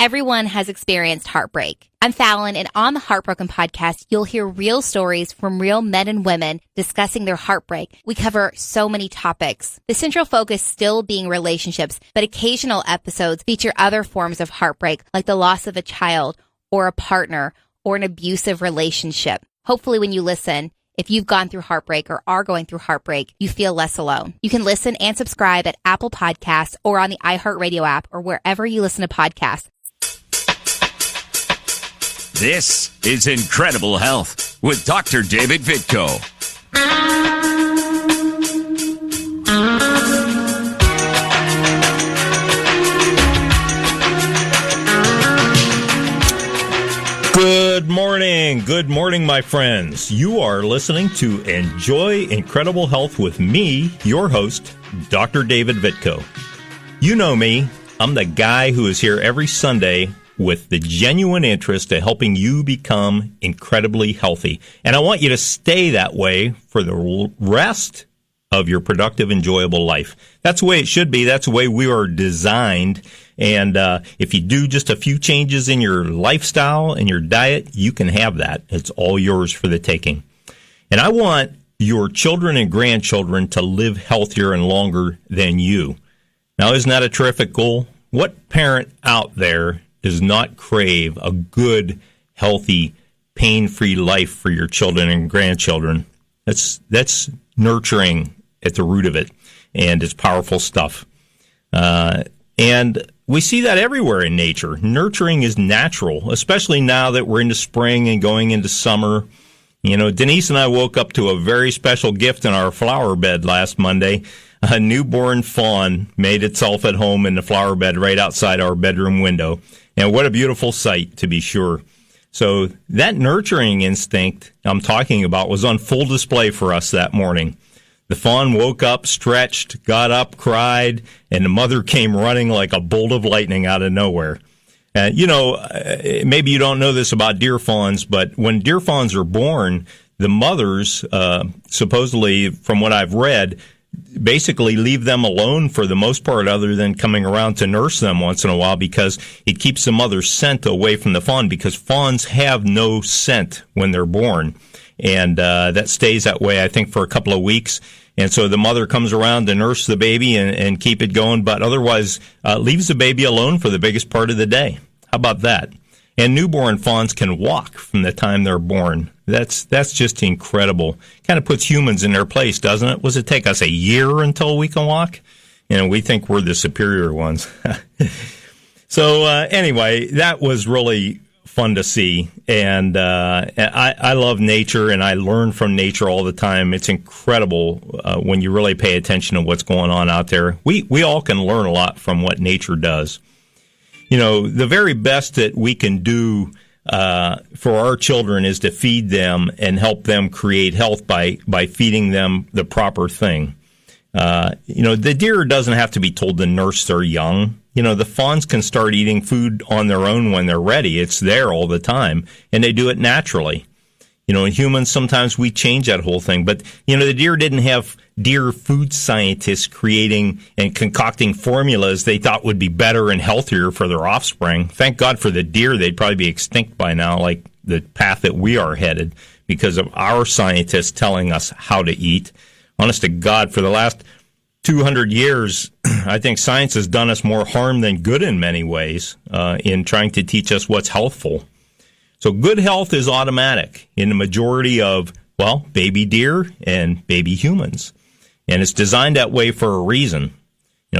Everyone has experienced heartbreak. I'm Fallon, and on the Heartbroken podcast, you'll hear real stories from real men and women discussing their heartbreak. We cover so many topics. The central focus still being relationships, but occasional episodes feature other forms of heartbreak, like the loss of a child or a partner or an abusive relationship. Hopefully when you listen, if you've gone through heartbreak or are going through heartbreak, you feel less alone. You can listen and subscribe at Apple Podcasts or on the iHeartRadio app or wherever you listen to podcasts. This is Incredible Health with Dr. David Vitko. Good morning, my friends. You are listening to Enjoy Incredible Health with me, your host, Dr. David Vitko. You know me, I'm the guy who is here every Sunday with the genuine interest in helping you become incredibly healthy. And I want you to stay that way for the rest of your productive, enjoyable life. That's the way it should be. That's the way we are designed. And if you do just a few changes in your lifestyle and your diet, you can have that. It's all yours for the taking. And I want your children and grandchildren to live healthier and longer than you. Now, isn't that a terrific goal? What parent out there does not crave a good, healthy, pain-free life for your children and grandchildren? That's nurturing at the root of it, and it's powerful stuff. And we see that everywhere in nature. Nurturing is natural, especially now that we're into spring and going into summer. You know, Denise and I woke up to a very special gift in our flower bed last Monday. A newborn fawn made itself at home in the flower bed right outside our bedroom window. And what a beautiful sight, to be sure. So that nurturing instinct I'm talking about was on full display for us that morning. The fawn woke up, stretched, got up, cried, and the mother came running like a bolt of lightning out of nowhere. Maybe you don't know this about deer fawns, but when deer fawns are born, the mothers, supposedly, from what I've read, basically leave them alone for the most part, other than coming around to nurse them once in a while, because it keeps the mother's scent away from the fawn, because fawns have no scent when they're born. And that stays that way, I think, for a couple of weeks. And so the mother comes around to nurse the baby and keep it going, but otherwise leaves the baby alone for the biggest part of the day. How about that? And newborn fawns can walk from the time they're born. That's just incredible. Kind of puts humans in their place, doesn't it? Does it take us a year until we can walk? We think we're the superior ones. So anyway, that was really fun to see. And I love nature, and I learn from nature all the time. It's incredible when you really pay attention to what's going on out there. We all can learn a lot from what nature does. You know, the very best that we can do for our children is to feed them and help them create health by feeding them the proper thing. The deer doesn't have to be told to nurse their young. The fawns can start eating food on their own when they're ready. It's there all the time, and they do it naturally. In humans, sometimes we change that whole thing. But, the deer didn't have deer food scientists creating and concocting formulas they thought would be better and healthier for their offspring. Thank God for the deer. They'd probably be extinct by now, like the path that we are headed, because of our scientists telling us how to eat. Honest to God, for the last 200 years, I think science has done us more harm than good in many ways in trying to teach us what's healthful. So good health is automatic in the majority of, baby deer and baby humans. And it's designed that way for a reason.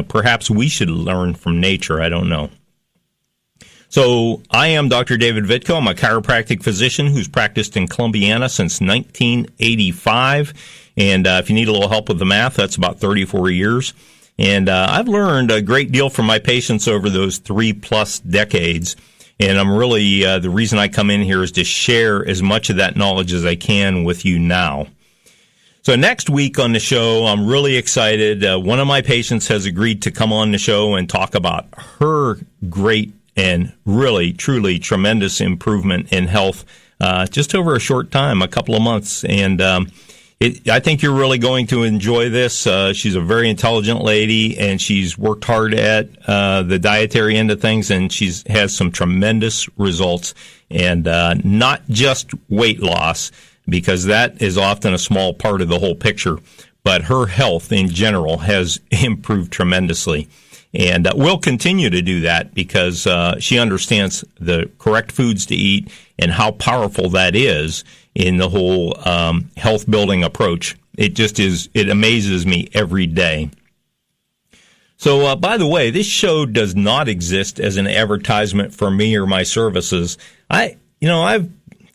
Perhaps we should learn from nature. I don't know. So I am Dr. David Vitko. I'm a chiropractic physician who's practiced in Columbiana since 1985. And if you need a little help with the math, that's about 34 years. And I've learned a great deal from my patients over those 3+ decades. And I'm really, the reason I come in here is to share as much of that knowledge as I can with you now. So next week on the show, I'm really excited. One of my patients has agreed to come on the show and talk about her great and really, truly tremendous improvement in health just over a short time, a couple of months. And, I think you're really going to enjoy this. She's a very intelligent lady, and she's worked hard at the dietary end of things, and has some tremendous results, and not just weight loss, because that is often a small part of the whole picture, but her health in general has improved tremendously. And we'll continue to do that because she understands the correct foods to eat and how powerful that is in the whole health building approach. It just is, it amazes me every day. So, by the way, this show does not exist as an advertisement for me or my services. I've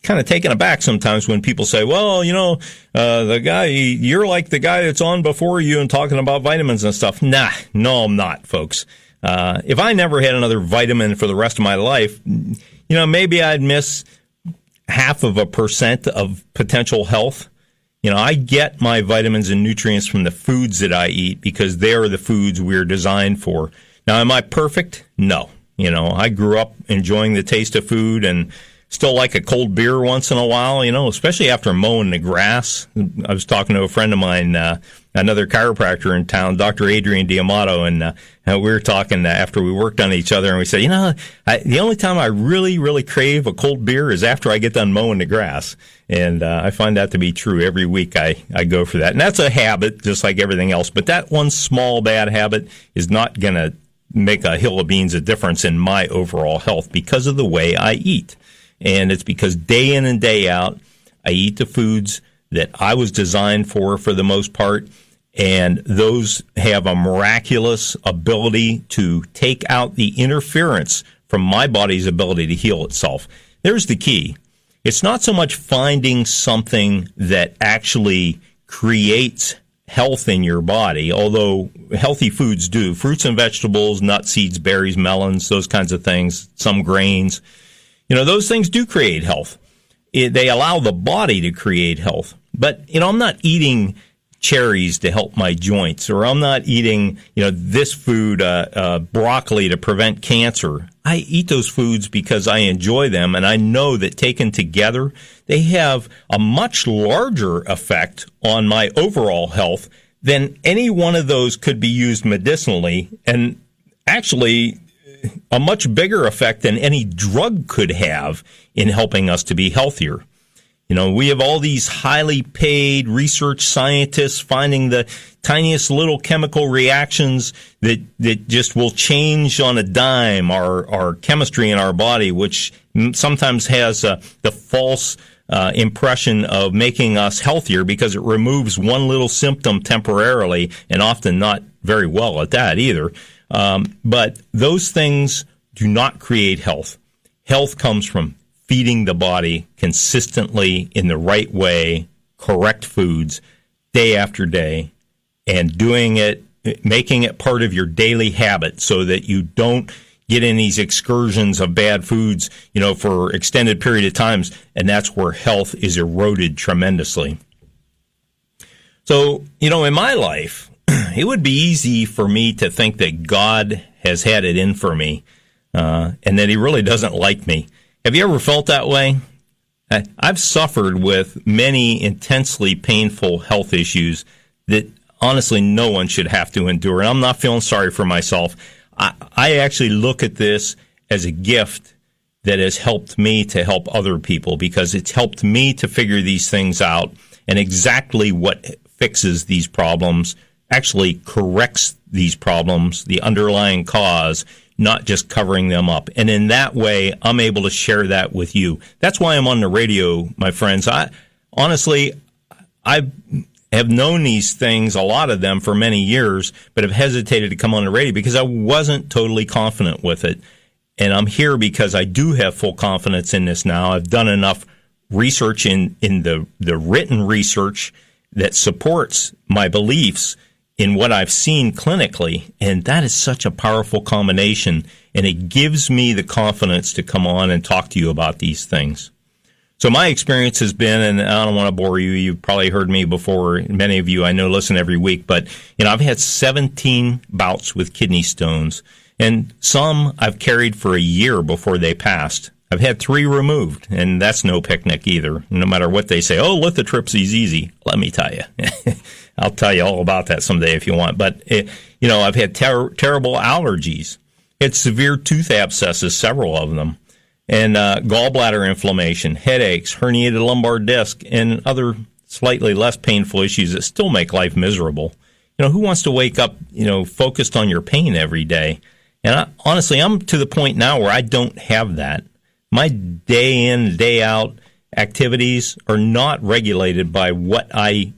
kind of taken aback sometimes when people say, well, the guy, you're like the guy that's on before you and talking about vitamins and stuff. No, I'm not, folks. If I never had another vitamin for the rest of my life, maybe I'd miss 0.5% of potential health. I get my vitamins and nutrients from the foods that I eat because they're the foods we're designed for. Now, am I perfect? No. I grew up enjoying the taste of food and still like a cold beer once in a while, especially after mowing the grass. I was talking to a friend of mine, another chiropractor in town, Dr. Adrian Diamato, and we were talking after we worked on each other, and we said, the only time I really, really crave a cold beer is after I get done mowing the grass. And I find that to be true. Every week I go for that. And that's a habit, just like everything else. But that one small bad habit is not going to make a hill of beans a difference in my overall health because of the way I eat. And it's because day in and day out, I eat the foods that I was designed for the most part, and those have a miraculous ability to take out the interference from my body's ability to heal itself. There's the key. It's not so much finding something that actually creates health in your body, although healthy foods do. Fruits and vegetables, nuts, seeds, berries, melons, those kinds of things, some grains. Those things do create health. They allow the body to create health. But, I'm not eating cherries to help my joints, or I'm not eating, this food, broccoli to prevent cancer. I eat those foods because I enjoy them, and I know that taken together, they have a much larger effect on my overall health than any one of those could be used medicinally, and actually a much bigger effect than any drug could have in helping us to be healthier. We have all these highly paid research scientists finding the tiniest little chemical reactions that just will change on a dime our chemistry in our body, which sometimes has the false impression of making us healthier because it removes one little symptom temporarily, and often not very well at that either. But those things do not create health. Health comes from feeding the body consistently in the right way, correct foods, day after day, and doing it, making it part of your daily habit so that you don't get in these excursions of bad foods, for extended period of times, and that's where health is eroded tremendously. So, in my life, it would be easy for me to think that God has had it in for me, and that he really doesn't like me. Have you ever felt that way? I've suffered with many intensely painful health issues that honestly no one should have to endure, and I'm not feeling sorry for myself. I actually look at this as a gift that has helped me to help other people, because it's helped me to figure these things out, and exactly what fixes these problems actually corrects these problems, the underlying cause, not just covering them up. And in that way, I'm able to share that with you. That's why I'm on the radio, my friends. I have known these things, a lot of them, for many years, but have hesitated to come on the radio because I wasn't totally confident with it. And I'm here because I do have full confidence in this now. I've done enough research in the written research that supports my beliefs in what I've seen clinically, and that is such a powerful combination, and it gives me the confidence to come on and talk to you about these things. So my experience has been, and I don't want to bore you, you've probably heard me before, many of you I know listen every week, but I've had 17 bouts with kidney stones, and some I've carried for a year before they passed. I've had 3 removed, and that's no picnic either. No matter what they say, oh, lithotripsy's easy. Let me tell you. I'll tell you all about that someday if you want. But, I've had terrible allergies. Had severe tooth abscesses, several of them, and gallbladder inflammation, headaches, herniated lumbar disc, and other slightly less painful issues that still make life miserable. Who wants to wake up, focused on your pain every day? And honestly, I'm to the point now where I don't have that. My day in, day out activities are not regulated by what I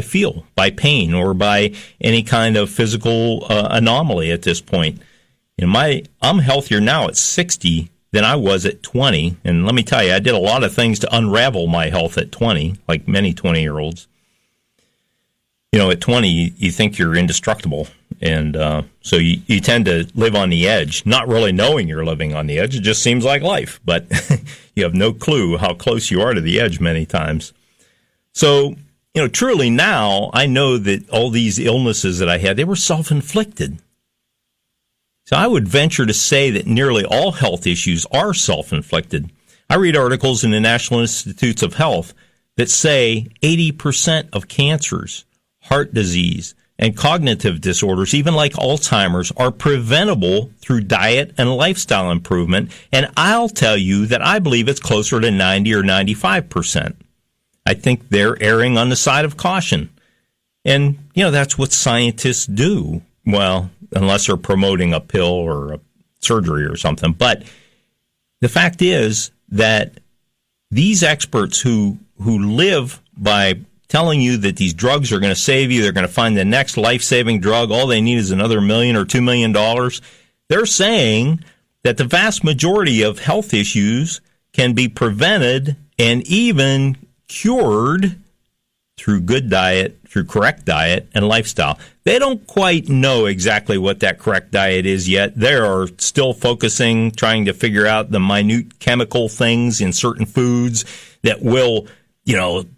feel, by pain or by any kind of physical anomaly at this point. I'm healthier now at 60 than I was at 20. And let me tell you, I did a lot of things to unravel my health at 20, like many 20-year-olds. At 20, you think you're indestructible. And so you tend to live on the edge, not really knowing you're living on the edge. It just seems like life. But you have no clue how close you are to the edge many times. So, truly now, I know that all these illnesses that I had, they were self-inflicted. So I would venture to say that nearly all health issues are self-inflicted. I read articles in the National Institutes of Health that say 80% of cancers, heart disease, and cognitive disorders, even like Alzheimer's, are preventable through diet and lifestyle improvement. And I'll tell you that I believe it's closer to 90 or 95%. I think they're erring on the side of caution. And, that's what scientists do. Well, unless they're promoting a pill or a surgery or something. But the fact is that these experts who live by telling you that these drugs are going to save you, they're going to find the next life-saving drug, all they need is another $1 million or $2 million, they're saying that the vast majority of health issues can be prevented and even cured through good diet, through correct diet and lifestyle. They don't quite know exactly what that correct diet is yet. They are still focusing, trying to figure out the minute chemical things in certain foods that will,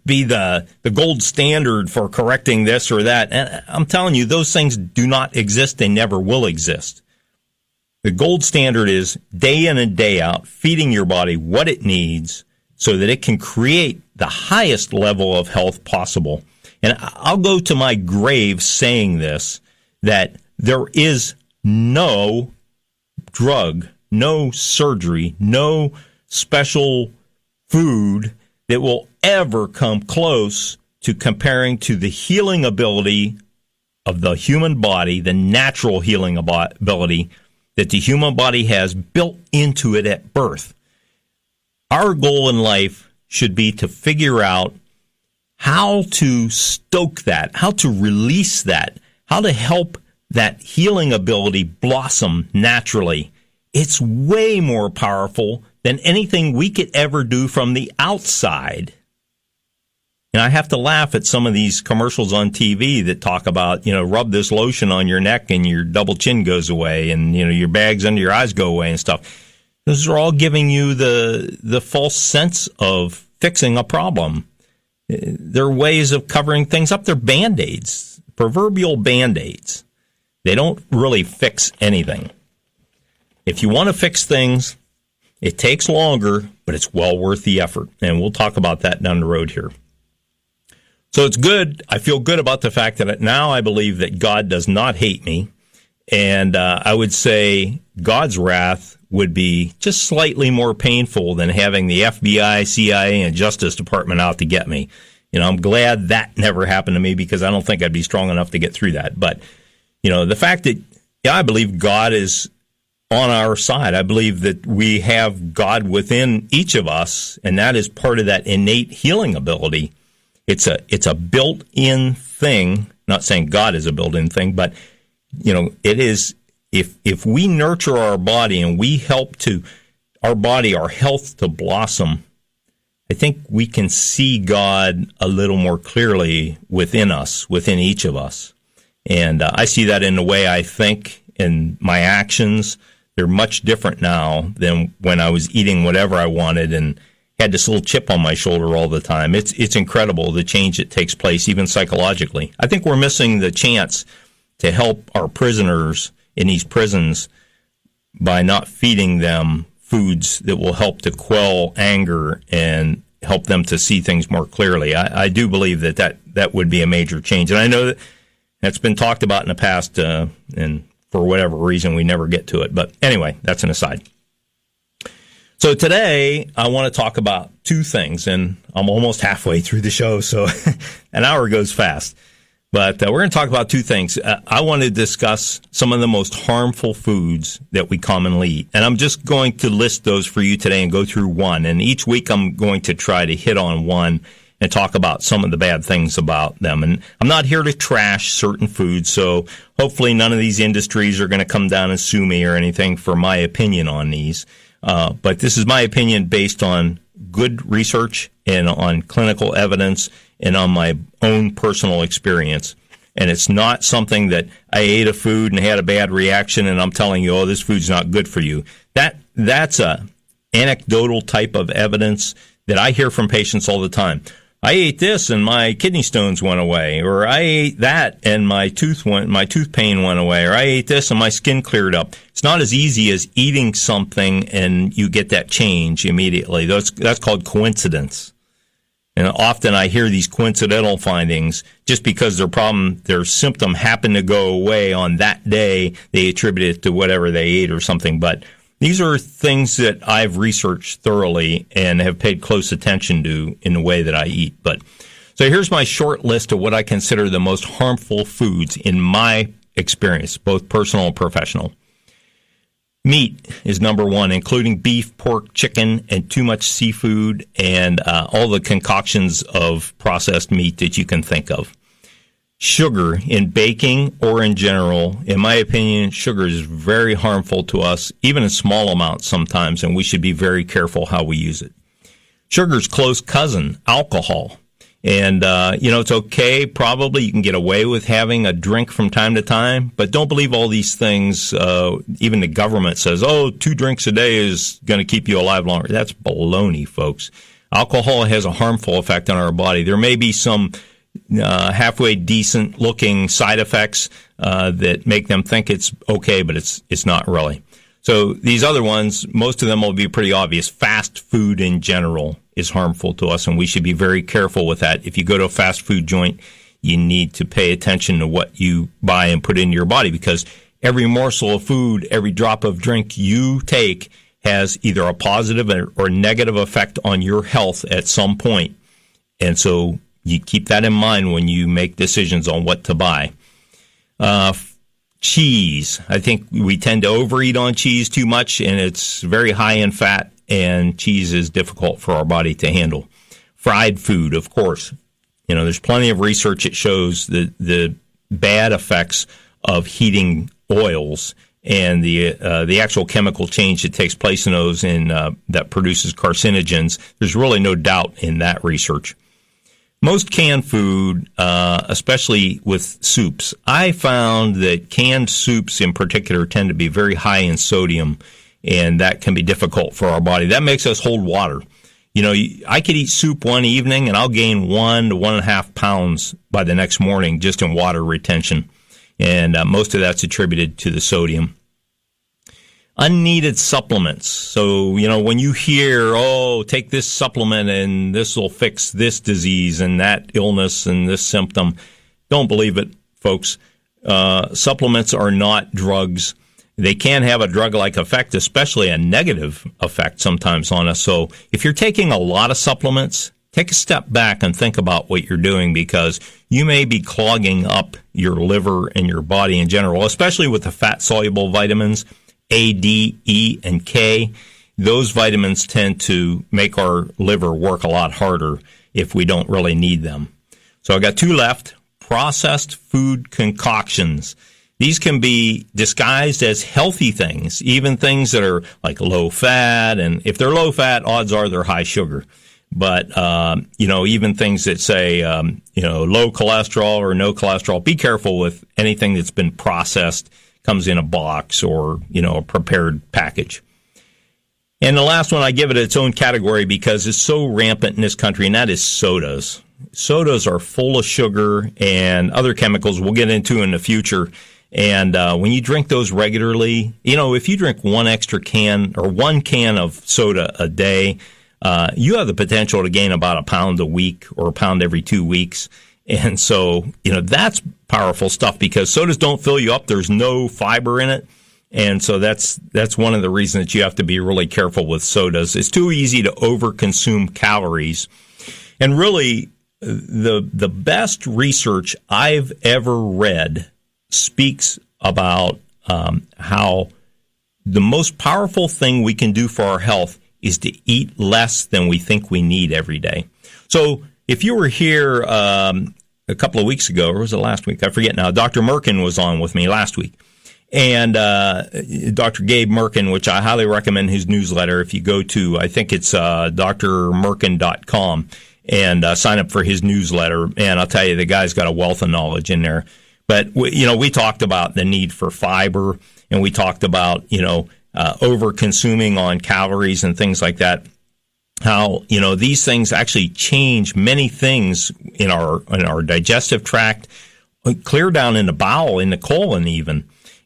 be the gold standard for correcting this or that. And I'm telling you, those things do not exist. They never will exist. The gold standard is day in and day out, feeding your body what it needs so that it can create the highest level of health possible. And I'll go to my grave saying this, that there is no drug, no surgery, no special food that will ever come close to comparing to the healing ability of the human body, the natural healing ability that the human body has built into it at birth. Our goal in life should be to figure out how to stoke that, how to release that, how to help that healing ability blossom naturally. It's way more powerful than anything we could ever do from the outside. And I have to laugh at some of these commercials on TV that talk about, rub this lotion on your neck and your double chin goes away and, your bags under your eyes go away and stuff. Those are all giving you the false sense of fixing a problem. They're ways of covering things up. They're Band-Aids, proverbial Band-Aids. They don't really fix anything. If you want to fix things, it takes longer, but it's well worth the effort. And we'll talk about that down the road here. So it's good. I feel good about the fact that now I believe that God does not hate me. And I would say God's wrath would be just slightly more painful than having the FBI, CIA, and Justice Department out to get me. I'm glad that never happened to me because I don't think I'd be strong enough to get through that. But, the fact that I believe God is on our side. I believe that we have God within each of us, and that is part of that innate healing ability. It's a built-in thing. Not saying God is a built-in thing, but it is. If we nurture our body and we help to our body, our health to blossom, I think we can see God a little more clearly within us, within each of us. And I see that in the way I think and my actions. They're much different now than when I was eating whatever I wanted and had this little chip on my shoulder all the time. It's incredible the change that takes place, even psychologically. I think we're missing the chance to help our prisoners in these prisons by not feeding them foods that will help to quell anger and help them to see things more clearly. I do believe that would be a major change. And I know that's been talked about in the past, and for whatever reason, we never get to it. But anyway, that's an aside. So today, I want to talk about two things, and I'm almost halfway through the show, so an hour goes fast. But we're going to talk about two things. I want to discuss some of the most harmful foods that we commonly eat. And I'm just going to list those for you today and go through one. And each week I'm going to try to hit on one and talk about some of the bad things about them. And I'm not here to trash certain foods, so hopefully none of these industries are going to come down and sue me or anything for my opinion on these. But this is my opinion based on good research and on clinical evidence and on my own personal experience. And it's not something that I ate a food and had a bad reaction and I'm telling you, oh, this food's not good for you. That's a anecdotal type of evidence that I hear from patients all the time. I ate this and my kidney stones went away, or I ate that and my tooth pain went away, or I ate this and my skin cleared up. It's not as easy as eating something and you get that change immediately. That's called coincidence. And often I hear these coincidental findings just because their symptom happened to go away on that day. They attribute it to whatever they ate or something. But these are things that I've researched thoroughly and have paid close attention to in the way that I eat. But so here's my short list of what I consider the most harmful foods in my experience, both personal and professional. Meat is number one, including beef, pork, chicken, and too much seafood, and all the concoctions of processed meat that you can think of. Sugar in baking or in general, in my opinion, sugar is very harmful to us, even in small amounts sometimes, and we should be very careful how we use it. Sugar's close cousin, alcohol. And, it's okay. Probably you can get away with having a drink from time to time, but don't believe all these things. Even the government says, 2 drinks a day is going to keep you alive longer. That's baloney, folks. Alcohol has a harmful effect on our body. There may be some halfway decent looking side effects that make them think it's okay, but it's not really. So these other ones, most of them will be pretty obvious. Fast food in general is harmful to us, and we should be very careful with that. If you go to a fast food joint, you need to pay attention to what you buy and put into your body, because every morsel of food, every drop of drink you take has either a positive or negative effect on your health at some point. And so you keep that in mind when you make decisions on what to buy. Cheese. I think we tend to overeat on cheese too much, and it's very high in fat, and cheese is difficult for our body to handle. Fried food, of course. There's plenty of research that shows the bad effects of heating oils and the actual chemical change that takes place in those that produces carcinogens. There's really no doubt in that research. Most canned food, especially with soups, I found that canned soups in particular tend to be very high in sodium, and that can be difficult for our body. That makes us hold water. I could eat soup one evening, and I'll gain 1 to 1.5 pounds by the next morning just in water retention, and most of that's attributed to the sodium. Unneeded supplements. So, when you hear, take this supplement and this will fix this disease and that illness and this symptom, don't believe it, folks. Supplements are not drugs. They can have a drug-like effect, especially a negative effect sometimes on us. So if you're taking a lot of supplements, take a step back and think about what you're doing, because you may be clogging up your liver and your body in general, especially with the fat-soluble vitamins. A, D, E, and K, those vitamins tend to make our liver work a lot harder if we don't really need them. So I got 2 left. Processed food concoctions. These can be disguised as healthy things, even things that are like low fat, and if they're low fat, odds are they're high sugar. But, even things that say, low cholesterol or no cholesterol, be careful with anything that's been processed, comes in a box or, a prepared package. And the last one, I give it its own category because it's so rampant in this country, and that is sodas. Sodas are full of sugar and other chemicals we'll get into in the future. And when you drink those regularly, if you drink one can of soda a day, you have the potential to gain about a pound a week or a pound every 2 weeks. And so, that's powerful stuff because sodas don't fill you up. There's no fiber in it. And so that's one of the reasons that you have to be really careful with sodas. It's too easy to overconsume calories. And really, the best research I've ever read speaks about how the most powerful thing we can do for our health is to eat less than we think we need every day. So if you were here a couple of weeks ago, or was it last week? I forget now. Dr. Merkin was on with me last week. And Dr. Gabe Merkin, which I highly recommend his newsletter. If you go to, I think it's drmerkin.com and sign up for his newsletter. And I'll tell you, the guy's got a wealth of knowledge in there. But, we talked about the need for fiber, and we talked about, over-consuming on calories and things like that. How, these things actually change many things in our digestive tract, clear down in the bowel, in the colon even,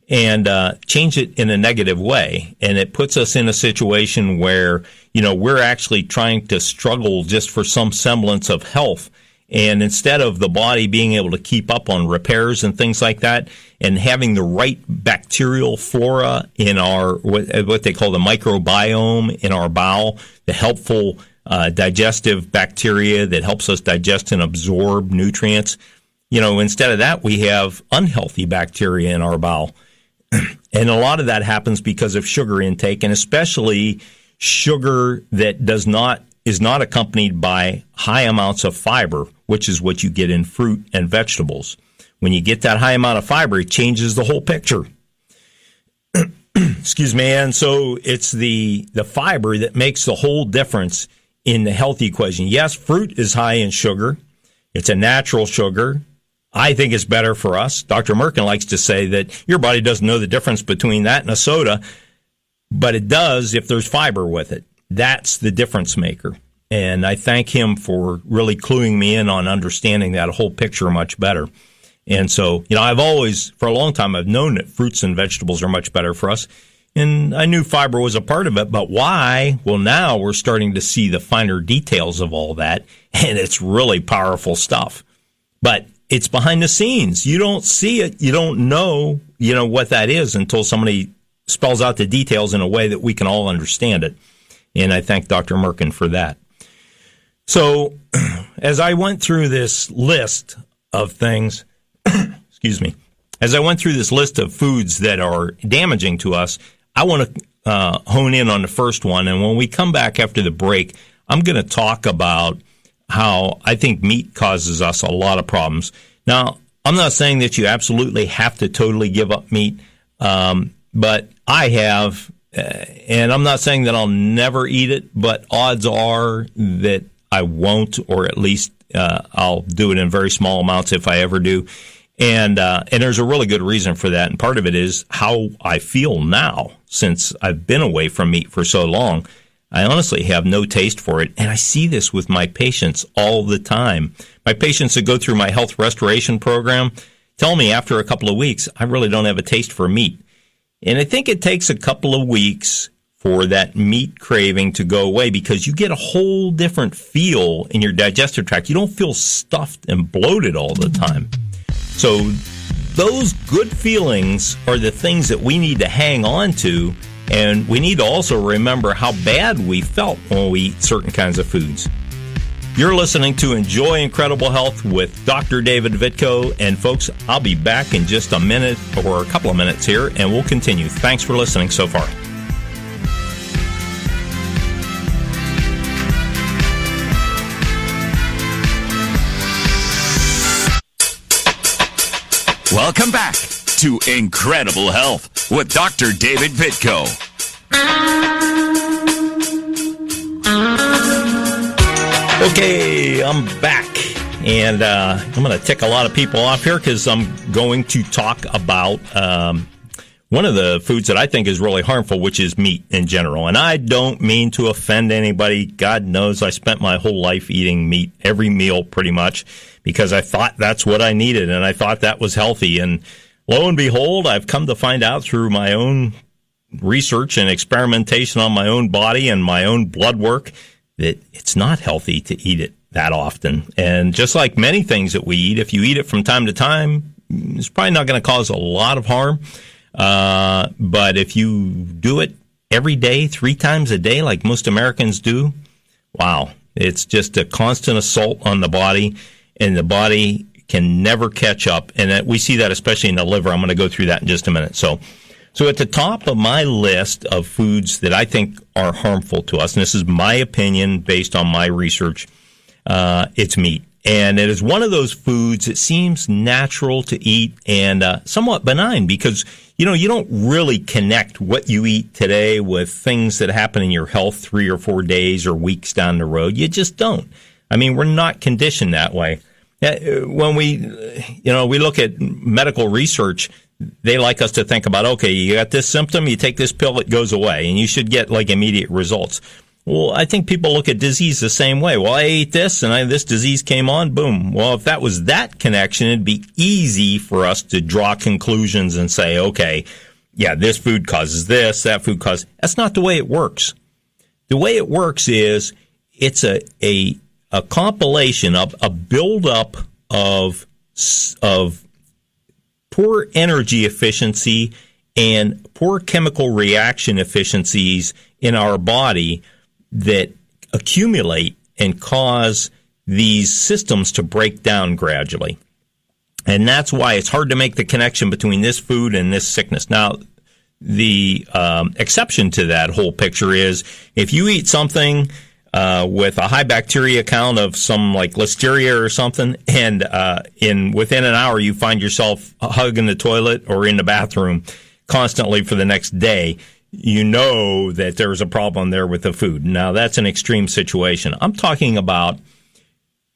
and change it in a negative way. And it puts us in a situation where, we're actually trying to struggle just for some semblance of health. And instead of the body being able to keep up on repairs and things like that, and having the right bacterial flora in our, what they call the microbiome in our bowel, the helpful digestive bacteria that helps us digest and absorb nutrients, instead of that, we have unhealthy bacteria in our bowel. And a lot of that happens because of sugar intake, and especially sugar that is not accompanied by high amounts of fiber, which is what you get in fruit and vegetables. When you get that high amount of fiber, it changes the whole picture. Excuse me. And so it's the fiber that makes the whole difference in the health equation. Yes, fruit is high in sugar. It's a natural sugar. I think it's better for us. Dr. Merkin likes to say that your body doesn't know the difference between that and a soda, but it does if there's fiber with it. That's the difference maker. And I thank him for really cluing me in on understanding that whole picture much better. And so, I've always, for a long time, I've known that fruits and vegetables are much better for us. And I knew fiber was a part of it, but why? Well, now we're starting to see the finer details of all that, and it's really powerful stuff. But it's behind the scenes. You don't see it. You don't know, what that is until somebody spells out the details in a way that we can all understand it. And I thank Dr. Merkin for that. So as I went through this list of things, excuse me, as I went through this list of foods that are damaging to us, I want to hone in on the first one. And when we come back after the break, I'm going to talk about how I think meat causes us a lot of problems. Now, I'm not saying that you absolutely have to totally give up meat, but I have, and I'm not saying that I'll never eat it, but odds are that I won't, or at least I'll do it in very small amounts if I ever do. And there's a really good reason for that. And part of it is how I feel now, since I've been away from meat for so long. I honestly have no taste for it. And I see this with my patients all the time. My patients that go through my health restoration program tell me after a couple of weeks, I really don't have a taste for meat. And I think it takes a couple of weeks for that meat craving to go away because you get a whole different feel in your digestive tract. You don't feel stuffed and bloated all the time. So those good feelings are the things that we need to hang on to, and we need to also remember how bad we felt when we eat certain kinds of foods. You're listening to Enjoy Incredible Health with Dr. David Vitko, and folks, I'll be back in just a minute or a couple of minutes here, and we'll continue. Thanks for listening so far. Welcome back to Incredible Health with Dr. David Vitko. Okay, I'm back, and I'm going to tick a lot of people off here because I'm going to talk about one of the foods that I think is really harmful, which is meat in general. And I don't mean to offend anybody. God knows I spent my whole life eating meat every meal pretty much because I thought that's what I needed, and I thought that was healthy. And lo and behold, I've come to find out through my own research and experimentation on my own body and my own blood work that it's not healthy to eat it that often. And just like many things that we eat, if you eat it from time to time, it's probably not going to cause a lot of harm. But if you do it every day, 3 times a day, like most Americans do, wow, it's just a constant assault on the body, and the body can never catch up. And we see that especially in the liver. I'm going to go through that in just a minute. So at the top of my list of foods that I think are harmful to us, and this is my opinion based on my research, it's meat. And it is one of those foods that seems natural to eat and somewhat benign because, you don't really connect what you eat today with things that happen in your health 3 or 4 days or weeks down the road. You just don't. I mean, we're not conditioned that way. When we look at medical research, they like us to think about, okay, you got this symptom, you take this pill, it goes away, and you should get like immediate results. Well, I think people look at disease the same way. Well, I ate this and this disease came on, boom. Well, if that was that connection, it'd be easy for us to draw conclusions and say, okay, yeah, this food causes this, that food causes. That's not the way it works. The way it works is it's a compilation of a buildup of poor energy efficiency and poor chemical reaction efficiencies in our body that accumulate and cause these systems to break down gradually. And that's why it's hard to make the connection between this food and this sickness. Now, the exception to that whole picture is if you eat something with a high bacteria count of some like listeria or something, and within an hour you find yourself hugging the toilet or in the bathroom constantly for the next day, you know that there's a problem there with the food. Now, that's an extreme situation. I'm talking about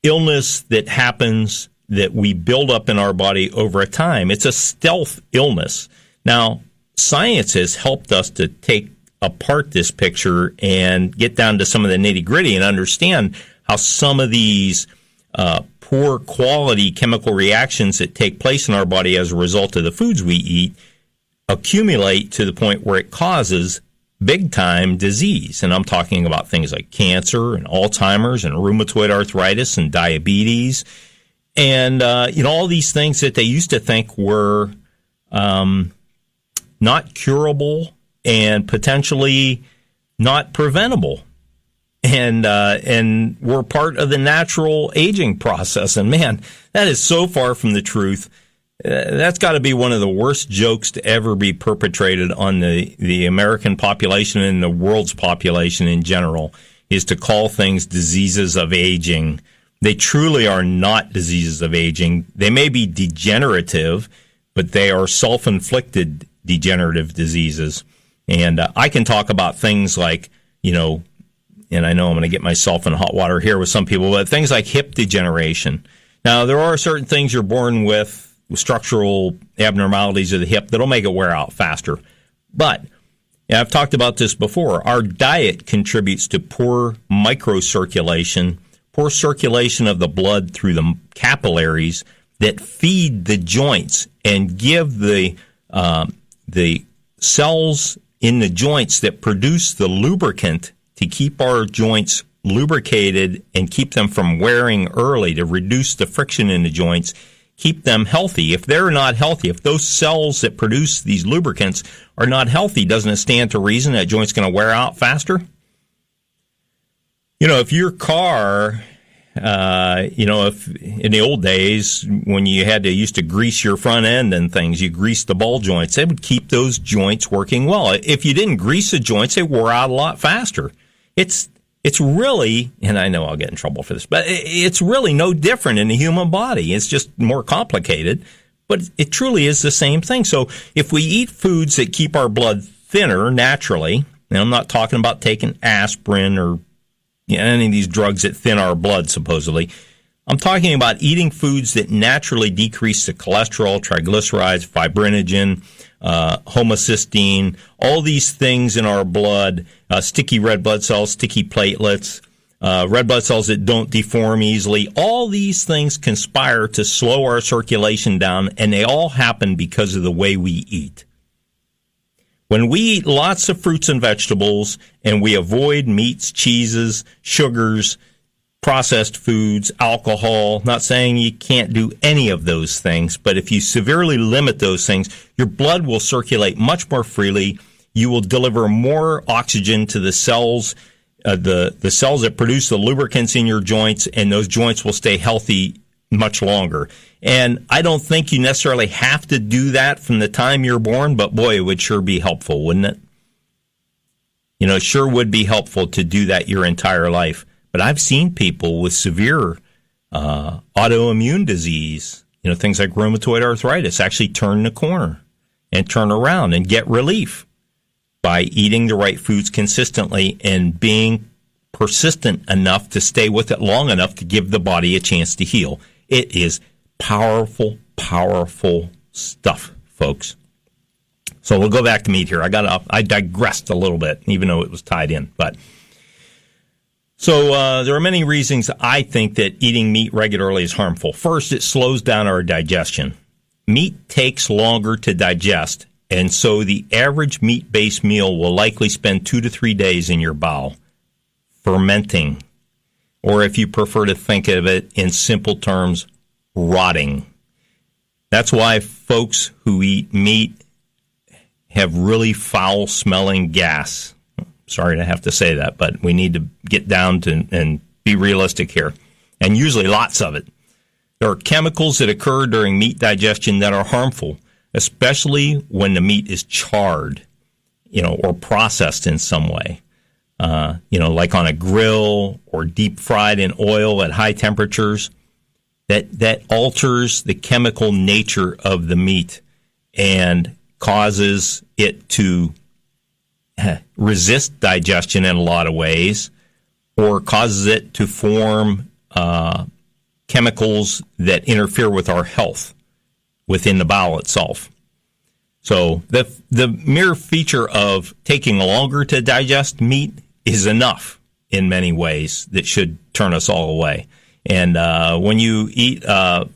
illness that happens that we build up in our body over a time. It's a stealth illness. Now, science has helped us to take apart this picture and get down to some of the nitty-gritty and understand how some of these poor quality chemical reactions that take place in our body as a result of the foods we eat accumulate to the point where it causes big-time disease. And I'm talking about things like cancer and Alzheimer's and rheumatoid arthritis and diabetes and, all these things that they used to think were not curable and potentially not preventable. And we're part of the natural aging process. And, man, that is so far from the truth. That's got to be one of the worst jokes to ever be perpetrated on the American population and the world's population in general, is to call things diseases of aging. They truly are not diseases of aging. They may be degenerative, but they are self-inflicted degenerative diseases. And I can talk about things like, and I know I'm going to get myself in hot water here with some people, but things like hip degeneration. Now, there are certain things you're born with structural abnormalities of the hip that'll make it wear out faster. But I've talked about this before. Our diet contributes to poor microcirculation, poor circulation of the blood through the capillaries that feed the joints and give the cells in the joints that produce the lubricant to keep our joints lubricated and keep them from wearing early, to reduce the friction in the joints, keep them healthy. If they're not healthy, if those cells that produce these lubricants are not healthy, doesn't it stand to reason that joint's going to wear out faster? If your car, if in the old days when you used to grease your front end and things, you grease the ball joints, they would keep those joints working well. If you didn't grease the joints, they wore out a lot faster. It's really, and I know I'll get in trouble for this, but it's really no different in the human body. It's just more complicated, but it truly is the same thing. So if we eat foods that keep our blood thinner naturally, and I'm not talking about taking aspirin or any of these drugs that thin our blood, supposedly. I'm talking about eating foods that naturally decrease the cholesterol, triglycerides, fibrinogen, homocysteine, all these things in our blood, sticky red blood cells, sticky platelets, red blood cells that don't deform easily. All these things conspire to slow our circulation down, and they all happen because of the way we eat. When we eat lots of fruits and vegetables, and we avoid meats, cheeses, sugars, processed foods, alcohol, not saying you can't do any of those things, but if you severely limit those things, your blood will circulate much more freely. You will deliver more oxygen to the cells, the cells that produce the lubricants in your joints, and those joints will stay healthy much longer. And I don't think you necessarily have to do that from the time you're born, but boy, it would sure be helpful, wouldn't it? You know, it sure would be helpful to do that your entire life. But I've seen people with severe autoimmune disease, you know, things like rheumatoid arthritis, actually turn the corner and turn around and get relief by eating the right foods consistently and being persistent enough to stay with it long enough to give the body a chance to heal. It is powerful, powerful stuff, folks. So we'll go back to meat here. I digressed a little bit, even though it was tied in. But so there are many reasons I think that eating meat regularly is harmful. First, it slows down our digestion. Meat takes longer to digest, and so the average meat-based meal will likely spend 2 to 3 days in your bowel, fermenting, or if you prefer to think of it in simple terms, rotting. That's why folks who eat meat have really foul-smelling gas. Sorry to have to say that, but we need to get down to and be realistic here, and usually lots of it. There are chemicals that occur during meat digestion that are harmful, especially when the meat is charred, you know, or processed in some way. You know, like on a grill or deep fried in oil at high temperatures, that alters the chemical nature of the meat and causes it to resist digestion in a lot of ways, or causes it to form chemicals that interfere with our health within the bowel itself. So the mere feature of taking longer to digest meat is enough in many ways that should turn us all away. And when you eat a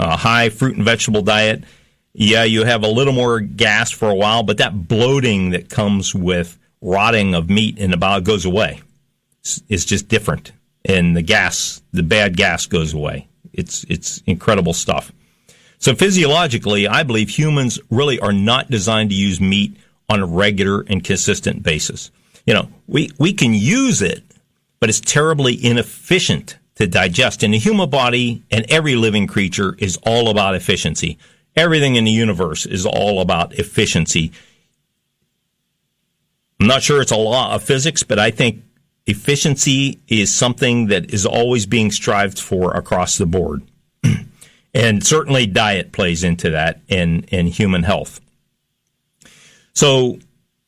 high fruit and vegetable diet, yeah, you have a little more gas for a while, but that bloating that comes with rotting of meat in the bowel goes away. It's just different. And the bad gas goes away. It's incredible stuff. So physiologically, I believe humans really are not designed to use meat on a regular and consistent basis. You know, we can use it, but it's terribly inefficient to digest. And the human body and every living creature is all about efficiency. Everything in the universe is all about efficiency. I'm not sure it's a law of physics, but I think efficiency is something that is always being strived for across the board. And certainly diet plays into that in human health. So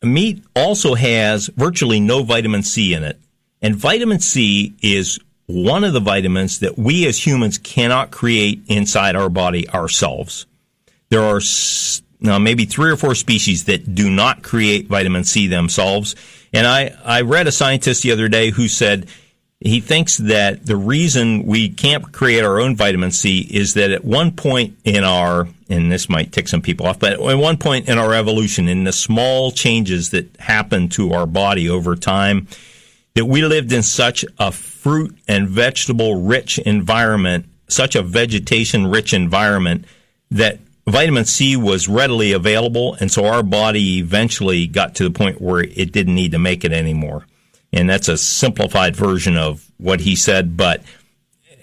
meat also has virtually no vitamin C in it. And vitamin C is one of the vitamins that we as humans cannot create inside our body ourselves. There are maybe 3 or 4 species that do not create vitamin C themselves. And I read a scientist the other day who said he thinks that the reason we can't create our own vitamin C is that at one point in our, and this might tick some people off, but at one point in our evolution, in the small changes that happen to our body over time, that we lived in such a fruit and vegetable rich environment, such a vegetation rich environment, that vitamin C was readily available, and so our body eventually got to the point where it didn't need to make it anymore. And that's a simplified version of what he said, but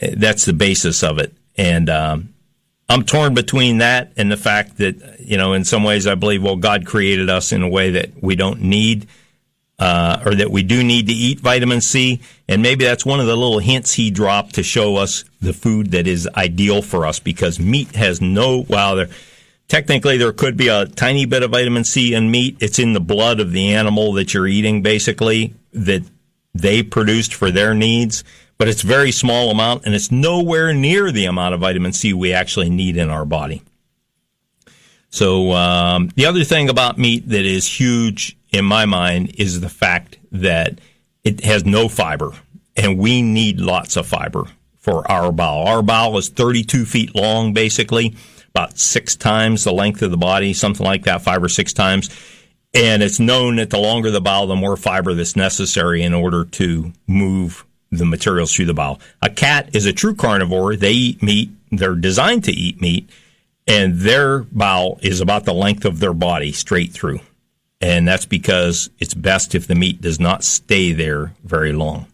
that's the basis of it. And I'm torn between that and the fact that, you know, in some ways I believe, well, God created us in a way that we don't need, or that we do need to eat vitamin C. And maybe that's one of the little hints he dropped to show us the food that is ideal for us, because meat has technically there could be a tiny bit of vitamin C in meat. It's in the blood of the animal that you're eating, basically, that they produced for their needs. But it's a very small amount, and it's nowhere near the amount of vitamin C we actually need in our body. So the other thing about meat that is huge in my mind is the fact that it has no fiber. and we need lots of fiber for our bowel. Our bowel is 32 feet long, basically, about 6 times the length of the body, something like that, 5 or 6 times. And it's known that the longer the bowel, the more fiber that's necessary in order to move the materials through the bowel. A cat is a true carnivore. They eat meat. They're designed to eat meat, and their bowel is about the length of their body straight through. And that's because it's best if the meat does not stay there very long.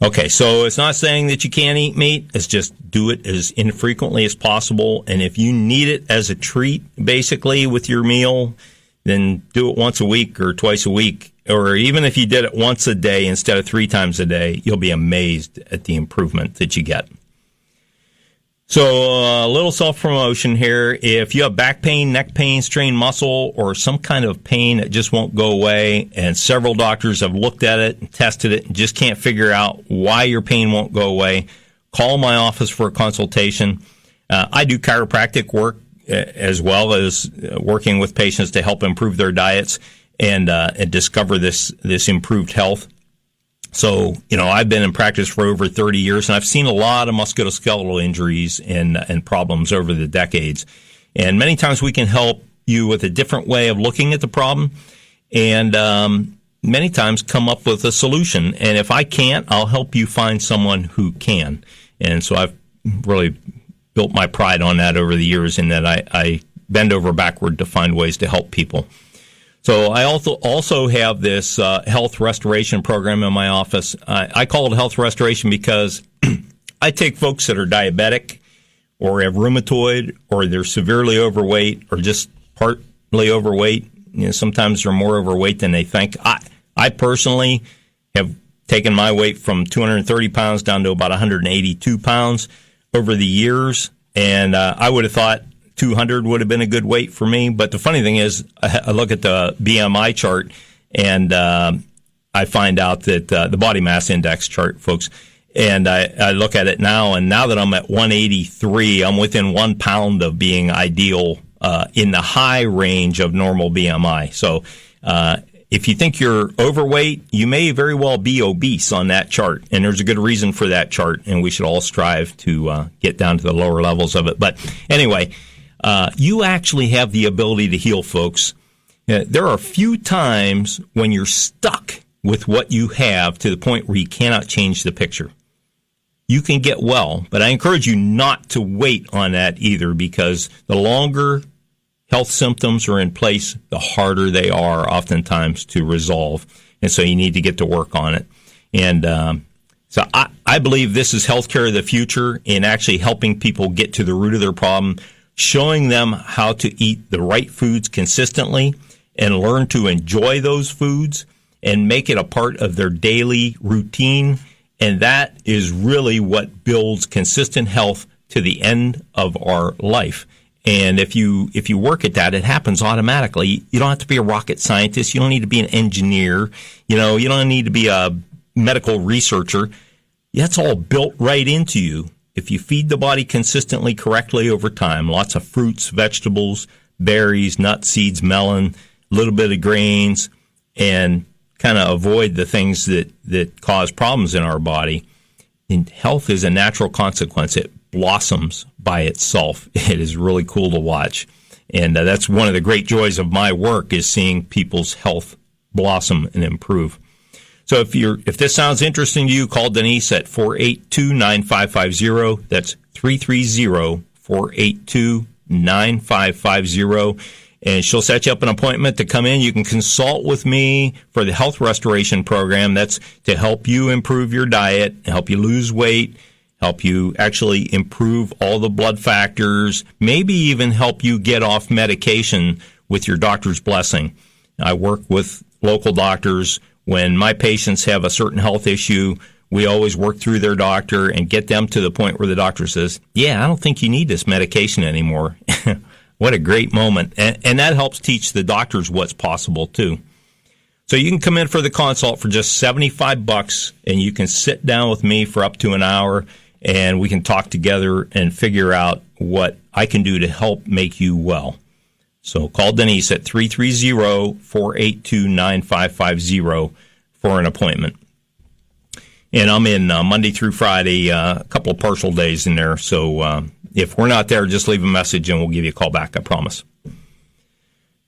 Okay, so it's not saying that you can't eat meat. It's just do it as infrequently as possible. And if you need it as a treat, basically, with your meal, then do it once a week or twice a week. Or even if you did it once a day instead of 3 times a day, you'll be amazed at the improvement that you get. So a little self-promotion here. If you have back pain, neck pain, strained muscle, or some kind of pain that just won't go away, and several doctors have looked at it and tested it and just can't figure out why your pain won't go away, call my office for a consultation. I do chiropractic work as well as working with patients to help improve their diets and discover this improved health. So, I've been in practice for over 30 years, and I've seen a lot of musculoskeletal injuries and problems over the decades. And many times we can help you with a different way of looking at the problem and many times come up with a solution. And if I can't, I'll help you find someone who can. And so I've really built my pride on that over the years in that I bend over backward to find ways to help people. So I also have this health restoration program in my office. I call it health restoration because I take folks that are diabetic or have rheumatoid or they're severely overweight or just partly overweight. Sometimes they're more overweight than they think. I personally have taken my weight from 230 pounds down to about 182 pounds over the years, and I would have thought 200 would have been a good weight for me. But the funny thing is, I look at the BMI chart, and I find out that the body mass index chart, folks, and I look at it now, and now that I'm at 183, I'm within 1 pound of being ideal in the high range of normal BMI. So if you think you're overweight, you may very well be obese on that chart, and there's a good reason for that chart, and we should all strive to get down to the lower levels of it. But anyway, you actually have the ability to heal, folks. There are few times when you're stuck with what you have to the point where you cannot change the picture. You can get well, but I encourage you not to wait on that either, because the longer health symptoms are in place, the harder they are oftentimes to resolve. And so you need to get to work on it. And so I believe this is healthcare of the future in actually helping people get to the root of their problem, showing them how to eat the right foods consistently and learn to enjoy those foods and make it a part of their daily routine. And that is really what builds consistent health to the end of our life. And if you work at that, it happens automatically. You don't have to be a rocket scientist. You don't need to be an engineer. You don't need to be a medical researcher. That's all built right into you. If you feed the body consistently, correctly over time, lots of fruits, vegetables, berries, nuts, seeds, melon, a little bit of grains, and kind of avoid the things that cause problems in our body, and health is a natural consequence. It blossoms by itself. It is really cool to watch. And that's one of the great joys of my work, is seeing people's health blossom and improve. So if this sounds interesting to you, call Denise at 482-9550. That's 330-482-9550. And she'll set you up an appointment to come in. You can consult with me for the health restoration program. That's to help you improve your diet, help you lose weight, help you actually improve all the blood factors, maybe even help you get off medication with your doctor's blessing. I work with local doctors. When my patients have a certain health issue, we always work through their doctor and get them to the point where the doctor says, yeah, I don't think you need this medication anymore. What a great moment. And that helps teach the doctors what's possible, too. So you can come in for the consult for just $75, and you can sit down with me for up to an hour, and we can talk together and figure out what I can do to help make you well. So call Denise at 330-482-9550 for an appointment. And I'm in Monday through Friday, a couple of partial days in there. So if we're not there, just leave a message and we'll give you a call back, I promise.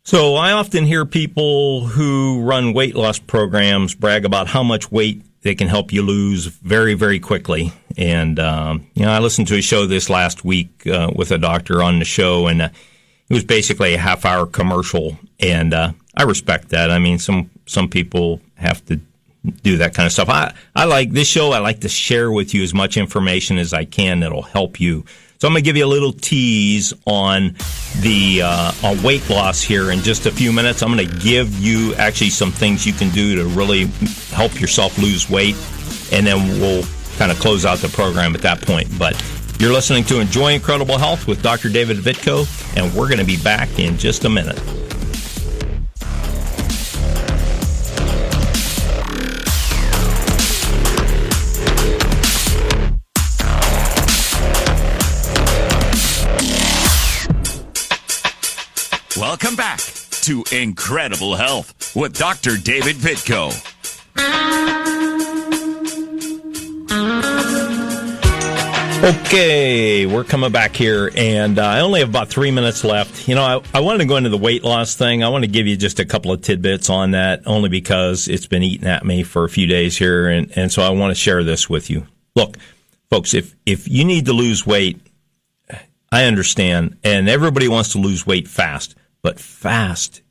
So I often hear people who run weight loss programs brag about how much weight they can help you lose very, very quickly. And, I listened to a show this last week with a doctor on the show, and it was basically a half-hour commercial. And I respect that. I mean, some people have to do that kind of stuff. I like this show. I like to share with you as much information as I can that'll help you. So I'm going to give you a little tease on the on weight loss here in just a few minutes. I'm going to give you actually some things you can do to really help yourself lose weight, and then we'll kind of close out the program at that point. But you're listening to Enjoy Incredible Health with Dr. David Vitko, and we're going to be back in just a minute. Welcome back to Incredible Health with Dr. David Vitko. Okay, we're coming back here, and I only have about 3 minutes left. I wanted to go into the weight loss thing. I want to give you just a couple of tidbits on that, only because it's been eating at me for a few days here, and so I want to share this with you. Look, folks, if you need to lose weight, I understand, and everybody wants to lose weight fast. But fast,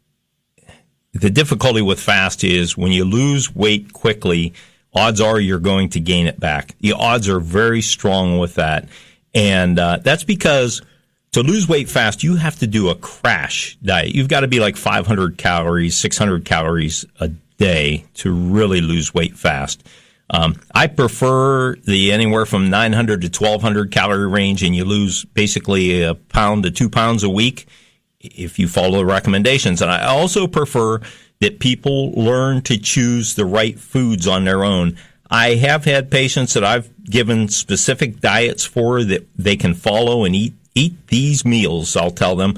the difficulty with fast is when you lose weight quickly, odds are you're going to gain it back. The odds are very strong with that. And that's because to lose weight fast, you have to do a crash diet. You've got to be like 500 calories, 600 calories a day to really lose weight fast. I prefer the anywhere from 900 to 1,200 calorie range, and you lose basically a pound to 2 pounds a week if you follow the recommendations. And I also prefer that people learn to choose the right foods on their own. I have had patients that I've given specific diets for that they can follow and eat these meals, I'll tell them,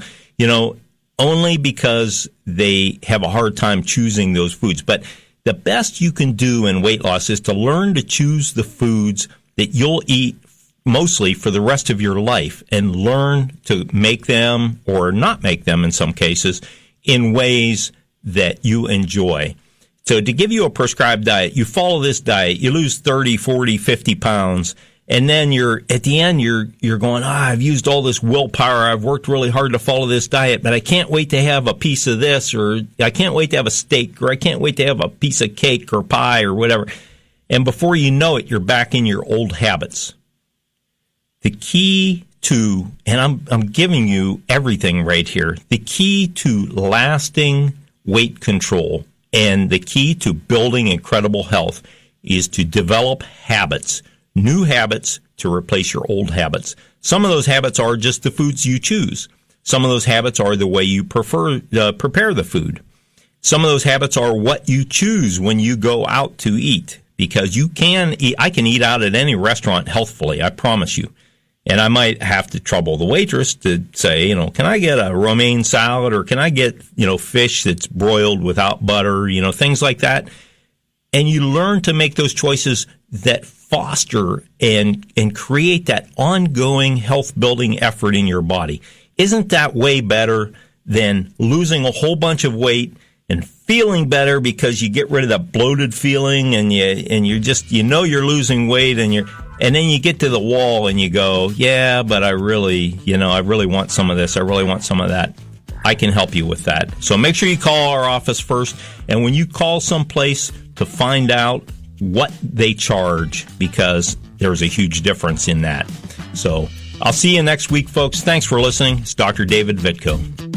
only because they have a hard time choosing those foods. But the best you can do in weight loss is to learn to choose the foods that you'll eat mostly for the rest of your life, and learn to make them, or not make them in some cases, in ways that you enjoy. So to give you a prescribed diet, you follow this diet, you lose 30, 40, 50 pounds, and then at the end you're going, I've used all this willpower, I've worked really hard to follow this diet, but I can't wait to have a piece of this, or I can't wait to have a steak, or I can't wait to have a piece of cake or pie or whatever. And before you know it, you're back in your old habits. The key to, and I'm giving you everything right here, the key to lasting weight control and the key to building incredible health is to develop habits, new habits to replace your old habits. Some of those habits are just the foods you choose. Some of those habits are the way you prepare the food. Some of those habits are what you choose when you go out to eat, because you can eat. I can eat out at any restaurant healthfully, I promise you. And I might have to trouble the waitress to say, can I get a romaine salad, or can I get, fish that's broiled without butter, things like that. And you learn to make those choices that foster and create that ongoing health building effort in your body. Isn't that way better than losing a whole bunch of weight and feeling better because you get rid of that bloated feeling, and you're just, you're losing weight, and then you get to the wall and you go, yeah, but I really want some of this. I really want some of that. I can help you with that. So make sure you call our office first. And when you call someplace, to find out what they charge, because there's a huge difference in that. So I'll see you next week, folks. Thanks for listening. It's Dr. David Vitko.